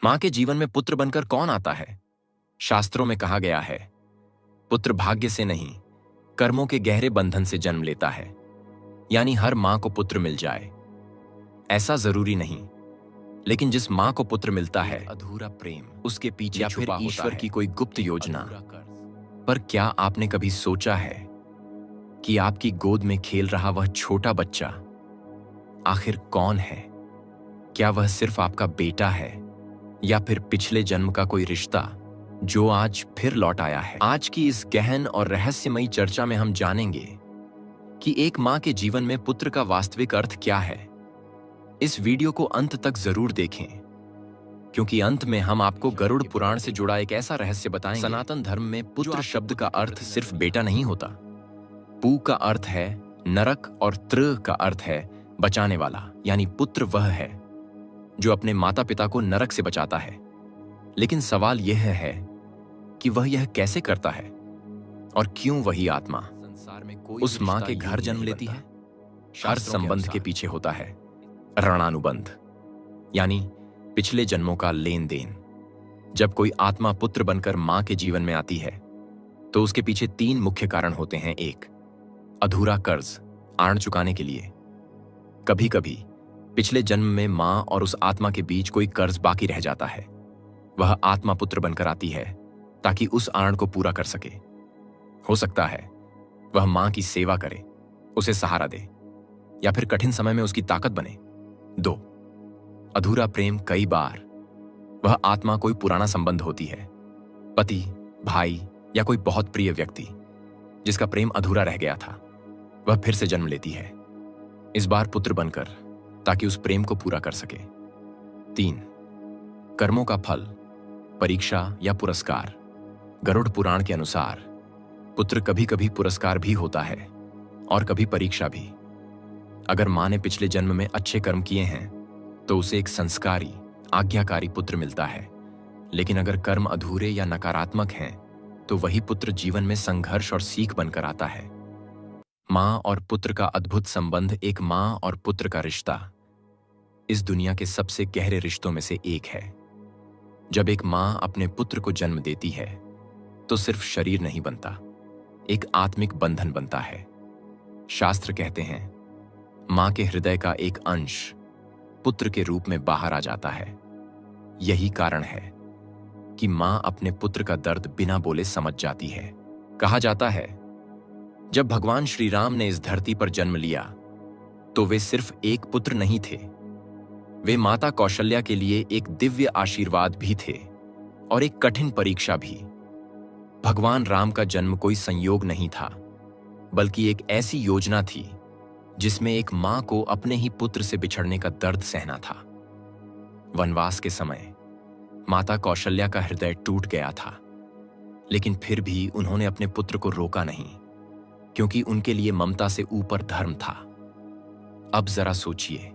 मां के जीवन में पुत्र बनकर कौन आता है? शास्त्रों में कहा गया है, पुत्र भाग्य से नहीं, कर्मों के गहरे बंधन से जन्म लेता है। यानी हर मां को पुत्र मिल जाए, ऐसा जरूरी नहीं। लेकिन जिस मां को पुत्र मिलता है, अधूरा प्रेम उसके पीछे या फिर ईश्वर की कोई गुप्त योजना। पर क्या आपने कभी सोचा है कि आपकी गोद में खेल रहा वह छोटा बच्चा आखिर कौन है? क्या वह सिर्फ आपका बेटा है या फिर पिछले जन्म का कोई रिश्ता जो आज फिर लौट आया है? आज की इस गहन और रहस्यमयी चर्चा में हम जानेंगे कि एक मां के जीवन में पुत्र का वास्तविक अर्थ क्या है। इस वीडियो को अंत तक जरूर देखें, क्योंकि अंत में हम आपको गरुड़ पुराण से जुड़ा एक ऐसा रहस्य बताएंगे। सनातन धर्म में पुत्र शब्द का अर्थ सिर्फ बेटा नहीं होता। पू का अर्थ है नरक और त्र का अर्थ है बचाने वाला। यानी पुत्र वह है जो अपने माता पिता को नरक से बचाता है। लेकिन सवाल यह है कि वह यह कैसे करता है और क्यों वही आत्मा संसार में कोई उस मां के घर जन्म लेती है? हर संबंध के पीछे होता है ऋणानुबंध, यानी पिछले जन्मों का लेन देन। जब कोई आत्मा पुत्र बनकर मां के जीवन में आती है तो उसके पीछे 3 मुख्य कारण होते हैं। 1, अधूरा कर्ज आड़ चुकाने के लिए। कभी कभी पिछले जन्म में मां और उस आत्मा के बीच कोई कर्ज बाकी रह जाता है। वह आत्मा पुत्र बनकर आती है ताकि उस आड़ को पूरा कर सके। हो सकता है वह मां की सेवा करे, उसे सहारा दे, या फिर कठिन समय में उसकी ताकत बने। 2, अधूरा प्रेम। कई बार वह आत्मा कोई पुराना संबंध होती है, पति, भाई या कोई बहुत प्रिय व्यक्ति जिसका प्रेम अधूरा रह गया था। वह फिर से जन्म लेती है, इस बार पुत्र बनकर, ताकि उस प्रेम को पूरा कर सके। 3, कर्मों का फल, परीक्षा या पुरस्कार। गरुड़ पुराण के अनुसार पुत्र कभी कभी पुरस्कार भी होता है और कभी परीक्षा भी। अगर मां ने पिछले जन्म में अच्छे कर्म किए हैं तो उसे एक संस्कारी, आज्ञाकारी पुत्र मिलता है। लेकिन अगर कर्म अधूरे या नकारात्मक हैं तो वही पुत्र जीवन में संघर्ष और सीख बनकर आता है। मां और पुत्र का अद्भुत संबंध एक मां और पुत्र का रिश्ता इस दुनिया के सबसे गहरे रिश्तों में से एक है। जब एक मां अपने पुत्र को जन्म देती है तो सिर्फ शरीर नहीं बनता, एक आत्मिक बंधन बनता है। शास्त्र कहते हैं, मां के हृदय का एक अंश पुत्र के रूप में बाहर आ जाता है। यही कारण है कि मां अपने पुत्र का दर्द बिना बोले समझ जाती है। कहा जाता है, जब भगवान श्री राम ने इस धरती पर जन्म लिया तो वे सिर्फ एक पुत्र नहीं थे, वे माता कौशल्या के लिए एक दिव्य आशीर्वाद भी थे और एक कठिन परीक्षा भी। भगवान राम का जन्म कोई संयोग नहीं था, बल्कि एक ऐसी योजना थी जिसमें एक मां को अपने ही पुत्र से बिछड़ने का दर्द सहना था। वनवास के समय माता कौशल्या का हृदय टूट गया था, लेकिन फिर भी उन्होंने अपने पुत्र को रोका नहीं, क्योंकि उनके लिए ममता से ऊपर धर्म था। अब जरा सोचिए,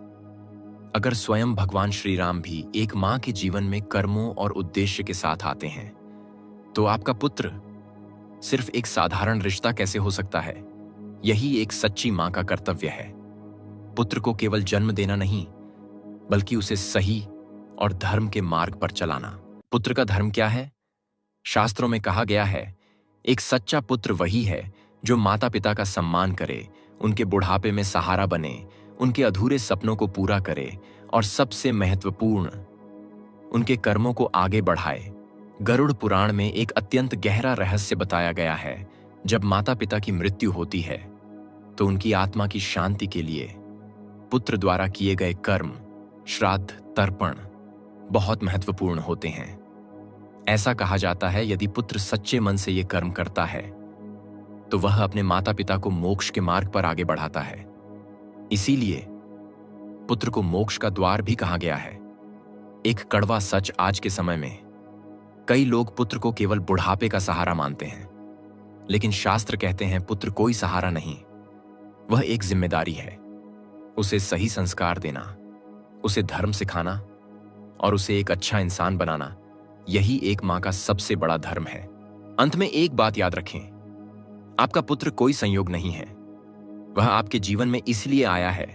अगर स्वयं भगवान श्री राम भी एक मां के जीवन में कर्मों और उद्देश्य के साथ आते हैं तो आपका पुत्र सिर्फ एक साधारण रिश्ता कैसे हो सकता है? यही एक सच्ची मां का कर्तव्य है, पुत्र को केवल जन्म देना नहीं, बल्कि उसे सही और धर्म के मार्ग पर चलाना। पुत्र का धर्म क्या है? शास्त्रों में कहा गया है, एक सच्चा पुत्र वही है जो माता पिता का सम्मान करे, उनके बुढ़ापे में सहारा बने, उनके अधूरे सपनों को पूरा करे और सबसे महत्वपूर्ण, उनके कर्मों को आगे बढ़ाए। गरुड़ पुराण में एक अत्यंत गहरा रहस्य बताया गया है। जब माता पिता की मृत्यु होती है तो उनकी आत्मा की शांति के लिए पुत्र द्वारा किए गए कर्म, श्राद्ध, तर्पण बहुत महत्वपूर्ण होते हैं। ऐसा कहा जाता है, यदि पुत्र सच्चे मन से ये कर्म करता है तो वह अपने माता पिता को मोक्ष के मार्ग पर आगे बढ़ाता है। इसीलिए पुत्र को मोक्ष का द्वार भी कहा गया है। एक कड़वा सच आज के समय में, कई लोग पुत्र को केवल बुढ़ापे का सहारा मानते हैं, लेकिन शास्त्र कहते हैं पुत्र कोई सहारा नहीं, वह एक जिम्मेदारी है। उसे सही संस्कार देना, उसे धर्म सिखाना और उसे एक अच्छा इंसान बनाना, यही एक मां का सबसे बड़ा धर्म है। अंत में एक बात याद रखें, आपका पुत्र कोई संयोग नहीं है। वह आपके जीवन में इसलिए आया है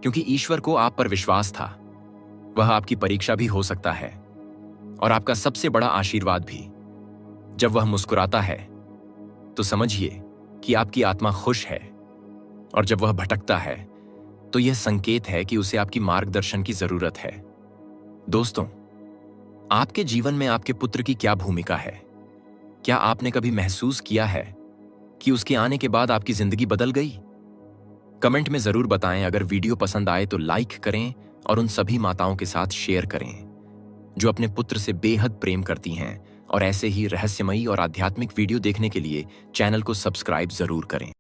क्योंकि ईश्वर को आप पर विश्वास था। वह आपकी परीक्षा भी हो सकता है, और आपका सबसे बड़ा आशीर्वाद भी। जब वह मुस्कुराता है तो समझिए कि आपकी आत्मा खुश है, और जब वह भटकता है तो यह संकेत है कि उसे आपकी मार्गदर्शन की जरूरत है। दोस्तों, आपके जीवन में आपके पुत्र की क्या भूमिका है? क्या आपने कभी महसूस किया है कि उसके आने के बाद आपकी जिंदगी बदल गई? कमेंट में जरूर बताएं। अगर वीडियो पसंद आए तो लाइक करें और उन सभी माताओं के साथ शेयर करें जो अपने पुत्र से बेहद प्रेम करती हैं, और ऐसे ही रहस्यमयी और आध्यात्मिक वीडियो देखने के लिए चैनल को सब्सक्राइब जरूर करें।